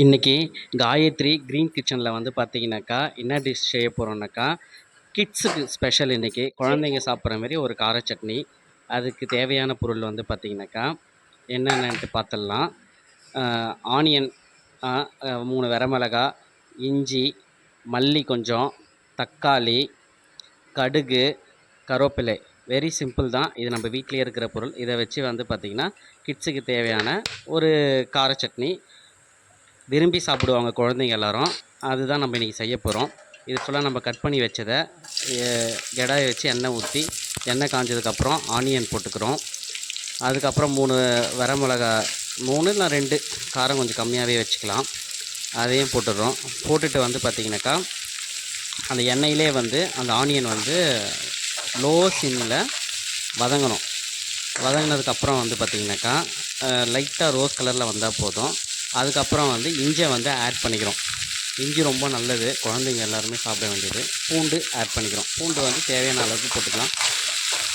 இன்றைக்கி காயத்ரி க்ரீன் கிச்சனில் வந்து பார்த்தீங்கன்னாக்கா என்ன டிஷ் செய்ய போகிறோம்னாக்கா கிட்ஸுக்கு ஸ்பெஷல். இன்றைக்கி குழந்தைங்க சாப்பிட்ற மாதிரி ஒரு கார சட்னி. அதுக்கு தேவையான பொருள் வந்து பார்த்திங்கனாக்கா என்னென்னன்ட்டு பார்த்துடலாம். ஆனியன் 3 வரமிளகா, இஞ்சி, மல்லி கொஞ்சம், தக்காளி, கடுகு, கருவேப்பிலை. வெரி சிம்பிள் தான். இது நம்ம வீட்டிலேயே இருக்கிற பொருள். இதை வச்சு வந்து பார்த்திங்கன்னா கிட்ஸுக்கு தேவையான ஒரு கார சட்னி விரும்பி சாப்பிடுவாங்க குழந்தைங்க எல்லாரும். அதுதான் நம்ம இன்றைக்கி செய்ய போகிறோம். இது ஃபுல்லாக நம்ம கட் பண்ணி வச்சதை கடாயை வச்சு எண்ணெய் ஊற்றி எண்ணெய் காஞ்சதுக்கப்புறம் ஆனியன் போட்டுக்கிறோம். அதுக்கப்புறம் 3 வரமிளகா, 3 இல்லை 2, காரம் கொஞ்சம் கம்மியாகவே வச்சுக்கலாம். அதையும் போட்டுடுறோம். போட்டுட்டு வந்து பார்த்திங்கனாக்கா அந்த எண்ணெயிலே வந்து அந்த ஆனியன் வந்து லோ சிம்மில் வதங்கணும். வதங்கினதுக்கப்புறம் வந்து பார்த்திங்கனாக்கா லைட்டாக ரோஸ் கலரில் வந்தால் போதும். அதுக்கப்புறம் வந்து இஞ்சியை வந்து ஆட் பண்ணிக்கிறோம். இஞ்சி ரொம்ப நல்லது, குழந்தைங்க எல்லாருமே சாப்பிட வேண்டியது. பூண்டு ஆட் பண்ணிக்கிறோம். பூண்டு வந்து தேவையான அளவுக்கு போட்டுக்கலாம்.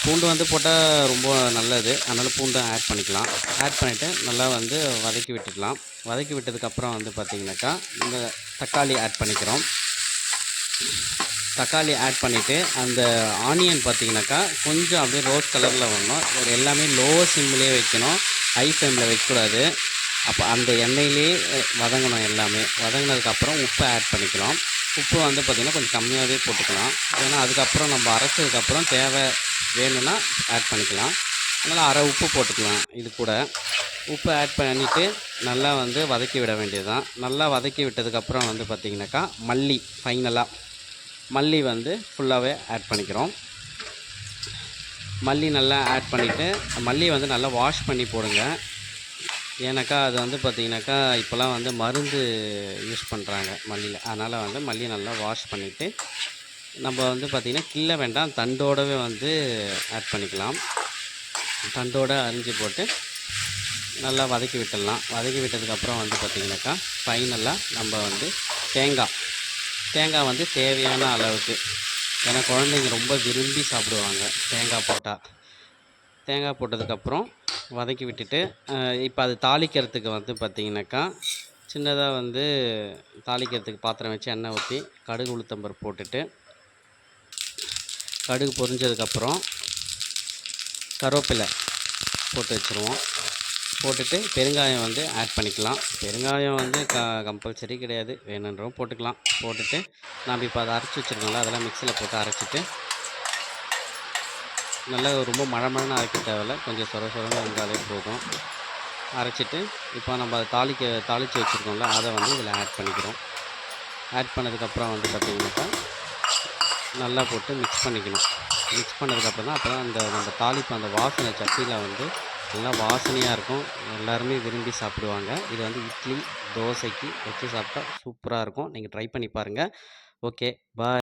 பூண்டு வந்து போட்டால் ரொம்ப நல்லது, அதனால் பூண்டை ஆட் பண்ணிக்கலாம். ஆட் பண்ணிவிட்டு நல்லா வந்து வதக்கி விட்டுக்கலாம். வதக்கி விட்டதுக்கப்புறம் வந்து பார்த்திங்கனாக்கா இந்த தக்காளி ஆட் பண்ணிக்கிறோம். தக்காளி ஆட் பண்ணிவிட்டு அந்த ஆனியன் பார்த்திங்கனாக்கா கொஞ்சம் அப்படியே ரோஸ் கலரில் வரணும். இது எல்லாமே லோ சிம்மிலே வைக்கணும், ஹை ஃப்ளேமில் வைக்கக்கூடாது. அப்போ அந்த எண்ணெயிலே வதங்கணும். எல்லாமே வதங்கினதுக்கப்புறம் உப்பை ஆட் பண்ணிக்கலாம். உப்பு வந்து பார்த்திங்கன்னா கொஞ்சம் கம்மியாகவே போட்டுக்கலாம். ஏன்னா அதுக்கப்புறம் நம்ம அரைச்சதுக்கப்புறம் தேவை வேணும்னா ஆட் பண்ணிக்கலாம். அதனால் அரை உப்பு போட்டுக்கலாம். இது கூட உப்பு ஆட் பண்ணிவிட்டு நல்லா வந்து வதக்கி விட வேண்டியது தான். நல்லா வதக்கி விட்டதுக்கப்புறம் வந்து பார்த்திங்கனாக்கா மல்லி, ஃபைனலாக மல்லி வந்து ஃபுல்லாகவே ஆட் பண்ணிக்கிறோம். மல்லி நல்லா ஆட் பண்ணிவிட்டு மல்லியை வந்து நல்லா வாஷ் பண்ணி போடுங்க. ஏன்னாக்கா அது வந்து பார்த்திங்கனாக்கா இப்போலாம் வந்து மருந்து யூஸ் பண்ணுறாங்க மல்லியில். அதனால் வந்து மல்லியை நல்லா வாஷ் பண்ணிவிட்டு நம்ம வந்து பார்த்திங்கன்னா கிள்ள வேண்டாம், தண்டோடவே வந்து ஆட் பண்ணிக்கலாம். தண்டோடு அரிஞ்சு போட்டு நல்லா வதக்கி விட்டுடலாம். வதக்கி விட்டதுக்கப்புறம் வந்து பார்த்திங்கனாக்கா ஃபைனலாக நம்ம வந்து தேங்காய் வந்து தேவையான அளவுக்கு, ஏன்னா குழந்தைங்க ரொம்ப விரும்பி சாப்பிடுவாங்க தேங்காய் போட்டால். தேங்காய் போட்டதுக்கப்புறம் வதக்கி விட்டுட்டு இப்போ அது தாளிக்கிறதுக்கு வந்து பார்த்திங்கனாக்கா சின்னதாக வந்து தாளிக்கிறதுக்கு பாத்திரம் வச்சு எண்ணெய் ஊற்றி கடுகு உளுத்தம்பருப்பு போட்டுட்டு கடுகு பொரிஞ்சதுக்கப்புறம் கருவேப்பிலை போட்டு வச்சுருவோம். போட்டுட்டு பெருங்காயம் வந்து ஆட் பண்ணிக்கலாம். பெருங்காயம் வந்து கம்பல்சரி கிடையாது, வேணுன்றவும் போட்டுக்கலாம். போட்டுட்டு நாம் இப்போ அதை அரைச்சி வச்சுருக்கோம்ல, அதெல்லாம் மிக்சியில் போட்டு அரைச்சிட்டு நல்லா ரொம்ப மழமழன்னு அரைக்க தேவையில்ல, கொஞ்சம் சொர சொரன்னு இருந்தாலே போதும். அரைச்சிட்டு இப்போ நம்ம அதை தாளித்து வச்சுருக்கோம்ல, அதை வந்து இதில் ஆட் பண்ணிக்கிறோம். ஆட் பண்ணதுக்கப்புறம் வந்து பார்த்திங்கனாக்கா நல்லா போட்டு மிக்ஸ் பண்ணிக்கணும். மிக்ஸ் பண்ணதுக்கப்புறம் தான் அப்போ தான் அந்த நம்ம தாளிப்பு அந்த வாசனை சட்டியில் வந்து நல்லா வாசனையாக இருக்கும். எல்லாருமே விரும்பி சாப்பிடுவாங்க. இது வந்து இட்லி, தோசைக்கு வச்சு சாப்பிட்டா சூப்பராக இருக்கும். நீங்கள் ட்ரை பண்ணி பாருங்கள். ஓகே, பாய்.